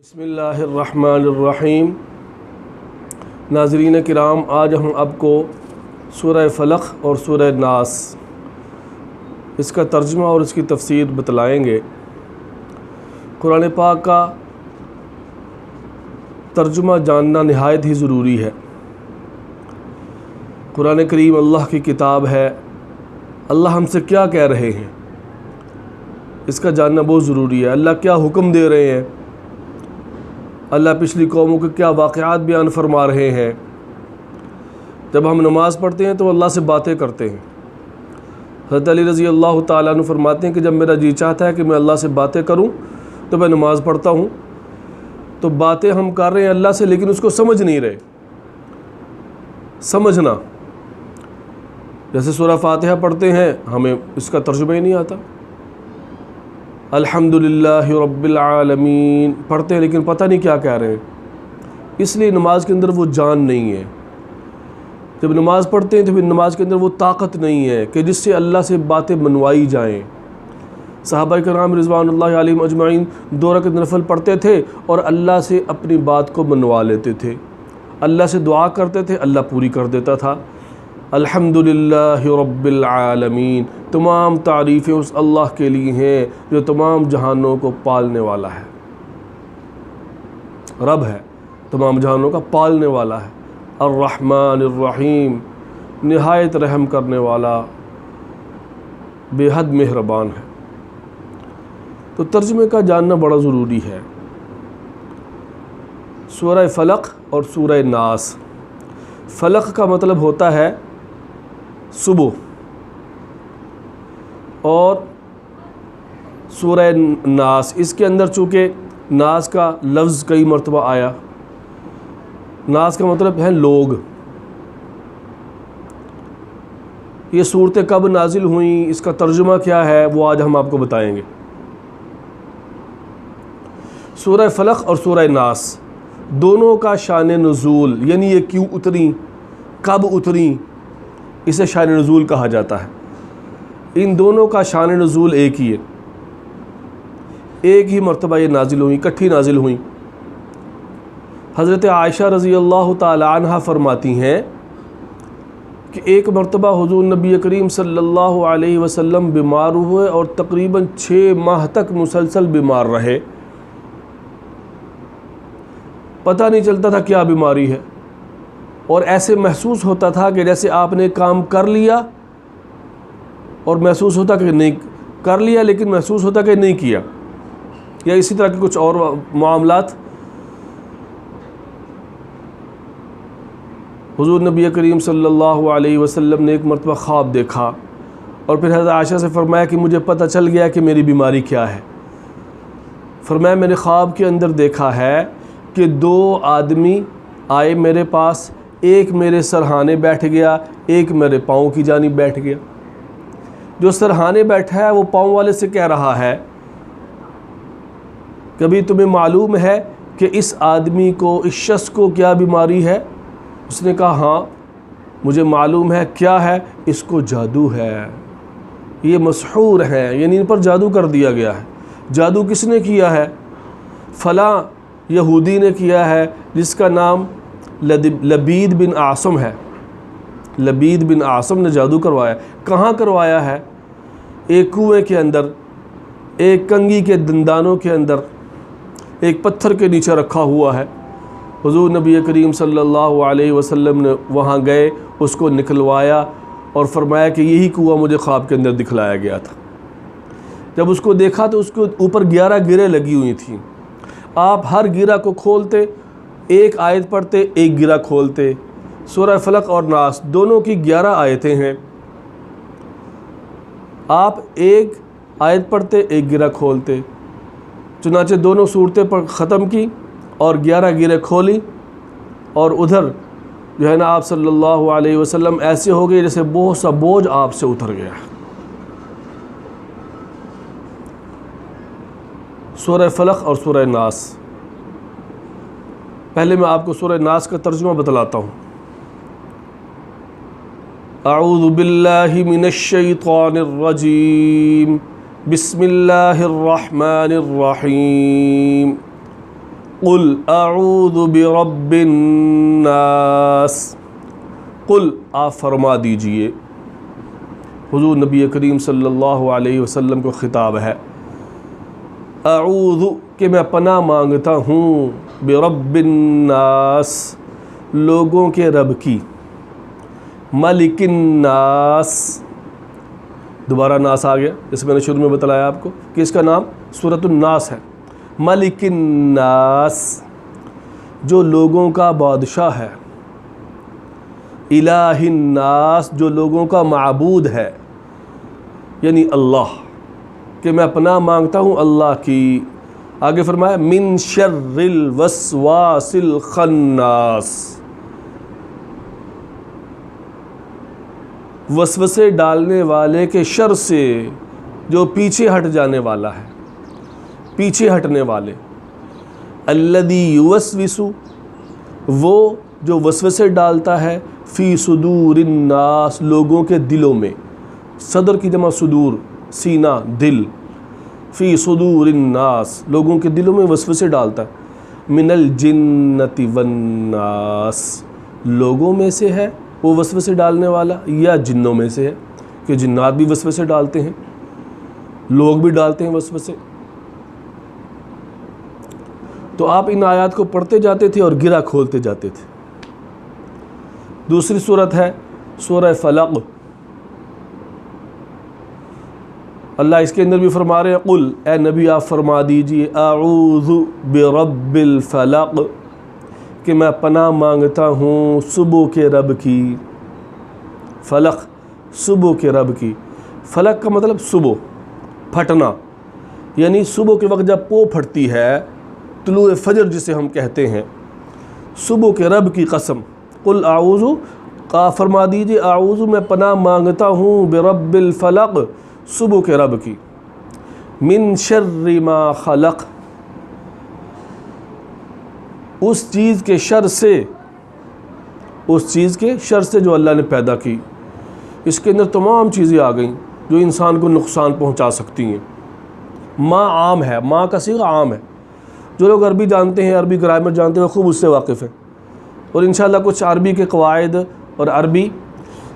بسم اللہ الرحمن الرحیم۔ ناظرین کرام، آج ہم آپ کو سورہ فلق اور سورہ ناس اس کا ترجمہ اور اس کی تفسیر بتلائیں گے۔ قرآن پاک کا ترجمہ جاننا نہایت ہی ضروری ہے۔ قرآن کریم اللہ کی کتاب ہے، اللہ ہم سے کیا کہہ رہے ہیں اس کا جاننا بہت ضروری ہے۔ اللہ کیا حکم دے رہے ہیں، اللہ پچھلی قوموں کے کیا واقعات بیان فرما رہے ہیں۔ جب ہم نماز پڑھتے ہیں تو اللہ سے باتیں کرتے ہیں۔ حضرت علی رضی اللہ تعالیٰ عنہ فرماتے ہیں کہ جب میرا جی چاہتا ہے کہ میں اللہ سے باتیں کروں تو میں نماز پڑھتا ہوں۔ تو باتیں ہم کر رہے ہیں اللہ سے، لیکن اس کو سمجھ نہیں رہے۔ سمجھنا، جیسے سورہ فاتحہ پڑھتے ہیں ہمیں اس کا ترجمہ ہی نہیں آتا۔ الحمدللہ رب العالمین پڑھتے ہیں لیکن پتہ نہیں کیا کہہ رہے ہیں، اس لیے نماز کے اندر وہ جان نہیں ہے۔ جب نماز پڑھتے ہیں تو پھر نماز کے اندر وہ طاقت نہیں ہے کہ جس سے اللہ سے باتیں منوائی جائیں۔ صحابہ کرام رضوان اللہ علیہم اجمعین 2 رکعت نفل پڑھتے تھے اور اللہ سے اپنی بات کو منوا لیتے تھے، اللہ سے دعا کرتے تھے، اللہ پوری کر دیتا تھا۔ الحمدللہ رب العالمین، تمام تعریفیں اس اللہ کے لیے ہیں جو تمام جہانوں کو پالنے والا ہے۔ رب ہے، تمام جہانوں کا پالنے والا ہے۔ الرحمن الرحیم، نہایت رحم کرنے والا، بے حد مہربان ہے۔ تو ترجمے کا جاننا بڑا ضروری ہے۔ سورہ فلق اور سورہ ناس۔ فلق کا مطلب ہوتا ہے صبح، اور سورہ ناس اس کے اندر چونکہ ناس کا لفظ کئی مرتبہ آیا، ناس کا مطلب ہے لوگ۔ یہ صورتیں کب نازل ہوئیں، اس کا ترجمہ کیا ہے، وہ آج ہم آپ کو بتائیں گے۔ سورہ فلق اور سورہ ناس دونوں کا شان نزول، یعنی یہ کیوں اتریں، کب اتریں، اسے شان نزول کہا جاتا ہے۔ ان دونوں کا شان نزول ایک ہی ہے، ایک ہی مرتبہ یہ نازل ہوئیں، اکٹھی نازل ہوئیں۔ حضرت عائشہ رضی اللہ تعالی عنہ فرماتی ہیں کہ ایک مرتبہ حضور نبی کریم صلی اللہ علیہ وسلم بیمار ہوئے اور تقریباً 6 ماہ تک مسلسل بیمار رہے۔ پتہ نہیں چلتا تھا کیا بیماری ہے، اور ایسے محسوس ہوتا تھا کہ جیسے آپ نے کام کر لیا اور محسوس ہوتا کہ نہیں کر لیا، لیکن محسوس ہوتا کہ نہیں کیا، یا اسی طرح کے کچھ اور معاملات۔ حضور نبی کریم صلی اللہ علیہ وسلم نے ایک مرتبہ خواب دیکھا اور پھر حضرت عائشہ سے فرمایا کہ مجھے پتہ چل گیا کہ میری بیماری کیا ہے۔ فرمایا میں نے خواب کے اندر دیکھا ہے کہ 2 آدمی آئے میرے پاس، ایک میرے سرہانے بیٹھ گیا، ایک میرے پاؤں کی جانب بیٹھ گیا۔ جو سرہانے بیٹھا ہے وہ پاؤں والے سے کہہ رہا ہے کبھی تمہیں معلوم ہے کہ اس آدمی کو، اس شخص کو کیا بیماری ہے؟ اس نے کہا ہاں مجھے معلوم ہے۔ کیا ہے؟ اس کو جادو ہے، یہ مسحور ہے، یعنی ان پر جادو کر دیا گیا ہے۔ جادو کس نے کیا ہے؟ فلاں یہودی نے کیا ہے جس کا نام لبید بن عاصم ہے۔ لبید بن عاصم نے جادو کروایا۔ کہاں کروایا ہے؟ ایک کنویں کے اندر، ایک کنگھی کے دندانوں کے اندر، ایک پتھر کے نیچے رکھا ہوا ہے۔ حضور نبی کریم صلی اللہ علیہ وسلم نے وہاں گئے، اس کو نکلوایا اور فرمایا کہ یہی کنواں مجھے خواب کے اندر دکھلایا گیا تھا۔ جب اس کو دیکھا تو اس کے اوپر 11 گریں لگی ہوئی تھیں۔ آپ ہر گرہ کو کھولتے، ایک آیت پڑھتے، ایک گرہ کھولتے۔ سورہ فلق اور ناس دونوں کی 11 آیتیں ہیں۔ آپ ایک آیت پڑھتے، ایک گرہ کھولتے، چنانچہ دونوں صورتیں پر ختم کی اور 11 گریں کھولی، اور ادھر جو ہے نا آپ صلی اللہ علیہ وسلم ایسے ہو گئے جیسے بہت سا بوجھ آپ سے اتر گیا۔ سورہ فلق اور سورہ ناس۔ پہلے میں آپ کو سورہ ناس کا ترجمہ بتلاتا ہوں۔ اعوذ باللہ من الشیطان الرجیم، بسم اللہ الرحمن الرحیم۔ قل اعوذ برب الناس، قل آپ فرما دیجئے، حضور نبی کریم صلی اللہ علیہ وسلم کو خطاب ہے، اعوذ کہ میں پناہ مانگتا ہوں، برب الناس لوگوں کے رب کی، ملک الناس، دوبارہ ناس آ گیا، جیسے میں نے شروع میں بتلایا آپ کو کہ اس کا نام سورۃ الناس ہے، ملک الناس جو لوگوں کا بادشاہ ہے، الہ الناس جو لوگوں کا معبود ہے، یعنی اللہ، کہ میں پناہ مانگتا ہوں اللہ کی۔ آگے فرمایا من شر الوسواس الخناس، وسوسے ڈالنے والے کے شر سے جو پیچھے ہٹ جانے والا ہے، پیچھے ہٹنے والے، الذی یوسوس وہ جو وسوسے ڈالتا ہے، فی صدور الناس لوگوں کے دلوں میں، صدر کی جمع صدور، سینہ، دل، فی صدور الناس لوگوں کے دلوں میں وسوسے ڈالتا ہے، من الجنۃ والناس لوگوں میں سے ہے وہ وسوسے ڈالنے والا، یا جنوں میں سے ہے کہ جنات بھی وسوسے ڈالتے ہیں، لوگ بھی ڈالتے ہیں وسوسے۔ تو آپ ان آیات کو پڑھتے جاتے تھے اور گرہ کھولتے جاتے تھے۔ دوسری صورت ہے سورہ فلق، اللہ اس کے اندر بھی فرما رہے ہیں، قل اے نبی آپ فرما دیجئے، اعوذ برب الفلق کہ میں پناہ مانگتا ہوں صبح کے رب کی، فلق صبح کے رب کی، فلق کا مطلب صبح پھٹنا، یعنی صبح کے وقت جب پو پھٹتی ہے، طلوع فجر جسے ہم کہتے ہیں، صبح کے رب کی قسم، قل اعوذ کا فرما دیجئے، اعوذ میں پناہ مانگتا ہوں برب الفلق صبح کے رب کی، من شر ما خلق اس چیز کے شر سے، اس چیز کے شر سے جو اللہ نے پیدا کی۔ اس کے اندر تمام چیزیں آ گئیں جو انسان کو نقصان پہنچا سکتی ہیں۔ ماں عام ہے، ماں کا صیغہ عام ہے، جو لوگ عربی جانتے ہیں، عربی گرامر جانتے ہیں، خوب اس سے واقف ہیں، اور انشاءاللہ کچھ عربی کے قواعد اور عربی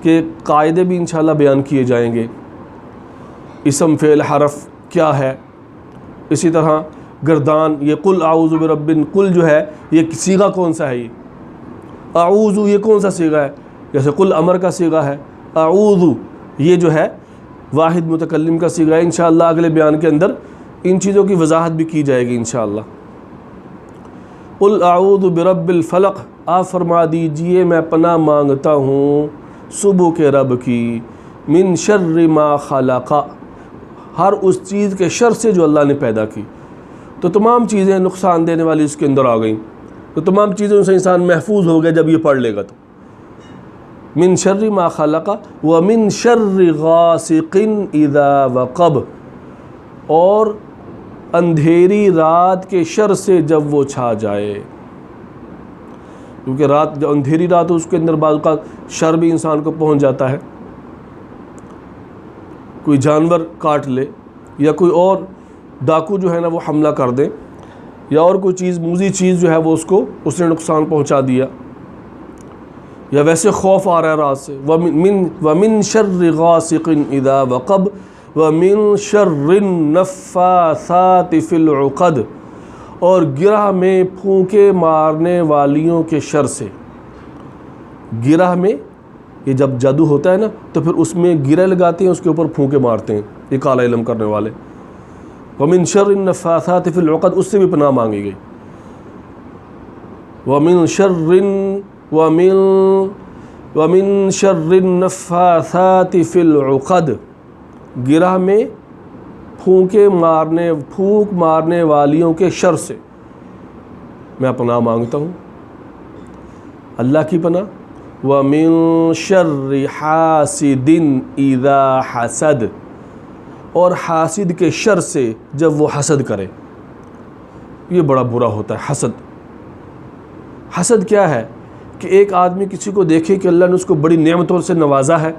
کے قاعدے بھی انشاءاللہ بیان کیے جائیں گے، اسم فعل حرف کیا ہے، اسی طرح گردان، یہ قل اعوذ برب، قل جو ہے یہ صیغہ کون سا ہے، یہ اعوذ یہ کون سا صیغہ ہے، جیسے قل امر کا صیغہ ہے، اعوذ یہ جو ہے واحد متکلم کا صیغہ ہے۔ انشاءاللہ اگلے بیان کے اندر ان چیزوں کی وضاحت بھی کی جائے گی انشاءاللہ۔ قل اعوذ برب الفلق آپ فرما دیجئے میں پناہ مانگتا ہوں صبح کے رب کی، من شر ما خلق ہر اس چیز کے شر سے جو اللہ نے پیدا کی۔ تو تمام چیزیں نقصان دینے والی اس کے اندر آ گئیں، تو تمام چیزوں سے انسان محفوظ ہو گیا جب یہ پڑھ لے گا تو۔ من شر ما خلق ومن شر غاسق اذا وقب اور اندھیری رات کے شر سے جب وہ چھا جائے، کیونکہ رات جو اندھیری رات ہو اس کے اندر بعض اوقات شر بھی انسان کو پہنچ جاتا ہے، کوئی جانور کاٹ لے یا کوئی اور ڈاکو جو ہے نا وہ حملہ کر دے، یا اور کوئی چیز موذی چیز جو ہے وہ اس نے نقصان پہنچا دیا، یا ویسے خوف آ رہا ہے رات سے، وَمِن شَرِّ غَاسِقٍ إِذَا وَقَبْ وَمِن شَرِّ النَّفَّاثَاتِ فِي الْعُقَدِ اور گرہ میں پھونکے مارنے والیوں کے شر سے۔ گرہ میں یہ جب جادو ہوتا ہے نا تو پھر اس میں گرہ لگاتے ہیں، اس کے اوپر پھونکے مارتے ہیں یہ کالا علم کرنے والے۔ وَمِن شَرِّ النَّفَّاثَاتِ فِي الْعُقَدِ اس سے بھی پناہ مانگی گئی۔ وَمِن شَرِّ النَّفَّاثَاتِ فِي الْعُقَدِ گرہ میں پھونک مارنے والیوں کے شر سے میں پناہ مانگتا ہوں، اللہ کی پناہ۔ وَمِن شَرِّ حَاسِدٍ إِذَا حَسَدَ اور حاسد کے شر سے جب وہ حسد کرے، یہ بڑا برا ہوتا ہے حسد۔ حسد کیا ہے کہ ایک آدمی کسی کو دیکھے کہ اللہ نے اس کو بڑی نعمتوں سے نوازا ہے،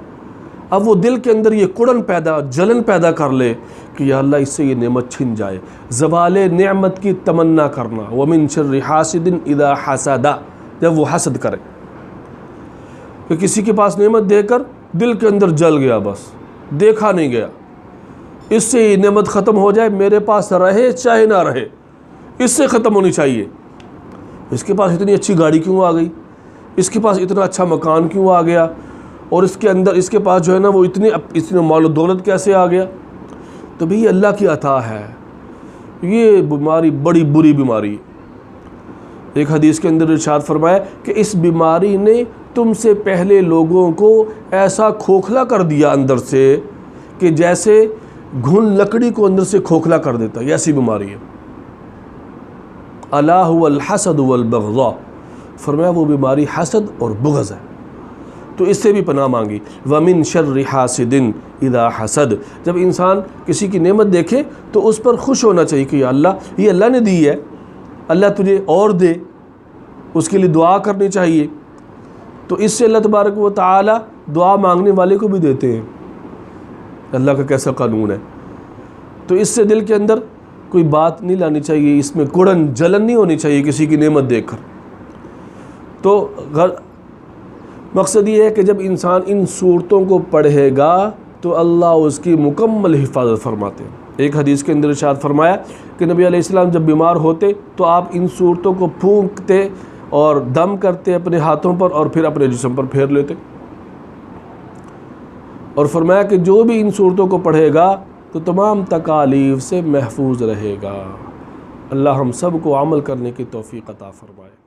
اب وہ دل کے اندر یہ کڑن پیدا، جلن پیدا کر لے کہ یا اللہ اس سے یہ نعمت چھن جائے، زوال نعمت کی تمنا کرنا، وَمِن شَرِّ حَاسِدٍ إِذَا حَسَدَ، جب وہ حسد کرے کہ کسی کے پاس نعمت دے کر دل کے اندر جل گیا، بس دیکھا نہیں گیا، اس سے یہ نعمت ختم ہو جائے، میرے پاس رہے چاہے نہ رہے، اس سے ختم ہونی چاہیے۔ اس کے پاس اتنی اچھی گاڑی کیوں آ گئی، اس کے پاس اتنا اچھا مکان کیوں آ گیا، اور اس کے اندر اس کے پاس جو ہے نا وہ اتنی مال و دولت کیسے آ گیا؟ تو بھی یہ اللہ کی عطا ہے، یہ بیماری بڑی بری بیماری ہے۔ ایک حدیث کے اندر ارشاد فرمایا کہ اس بیماری نے تم سے پہلے لوگوں کو ایسا کھوکھلا کر دیا اندر سے کہ جیسے گھن لکڑی کو اندر سے کھوکھلا کر دیتا ہے، ایسی بیماری ہے۔ الا هو الحسد والبغضاء، فرمایا وہ بیماری حسد اور بغض ہے، تو اس سے بھی پناہ مانگی۔ وَمِن شَرِّ حَاسِدٍ إِذَا حَسَد، جب انسان کسی کی نعمت دیکھے تو اس پر خوش ہونا چاہیے کہ یا اللہ یہ اللہ نے دی ہے، اللہ تجھے اور دے، اس کے لیے دعا کرنی چاہیے۔ تو اس سے اللہ تبارک و تعالی دعا مانگنے والے کو بھی دیتے ہیں، اللہ کا کیسا قانون ہے۔ تو اس سے دل کے اندر کوئی بات نہیں لانی چاہیے، اس میں کڑن جلن نہیں ہونی چاہیے کسی کی نعمت دیکھ کر۔ تو مقصد یہ ہے کہ جب انسان ان صورتوں کو پڑھے گا تو اللہ اس کی مکمل حفاظت فرماتے ہیں۔ ایک حدیث کے اندر ارشاد فرمایا کہ نبی علیہ السلام جب بیمار ہوتے تو آپ ان صورتوں کو پھونکتے اور دم کرتے اپنے ہاتھوں پر اور پھر اپنے جسم پر پھیر لیتے، اور فرمایا کہ جو بھی ان صورتوں کو پڑھے گا تو تمام تکالیف سے محفوظ رہے گا۔ اللہ ہم سب کو عمل کرنے کی توفیق عطا فرمائے۔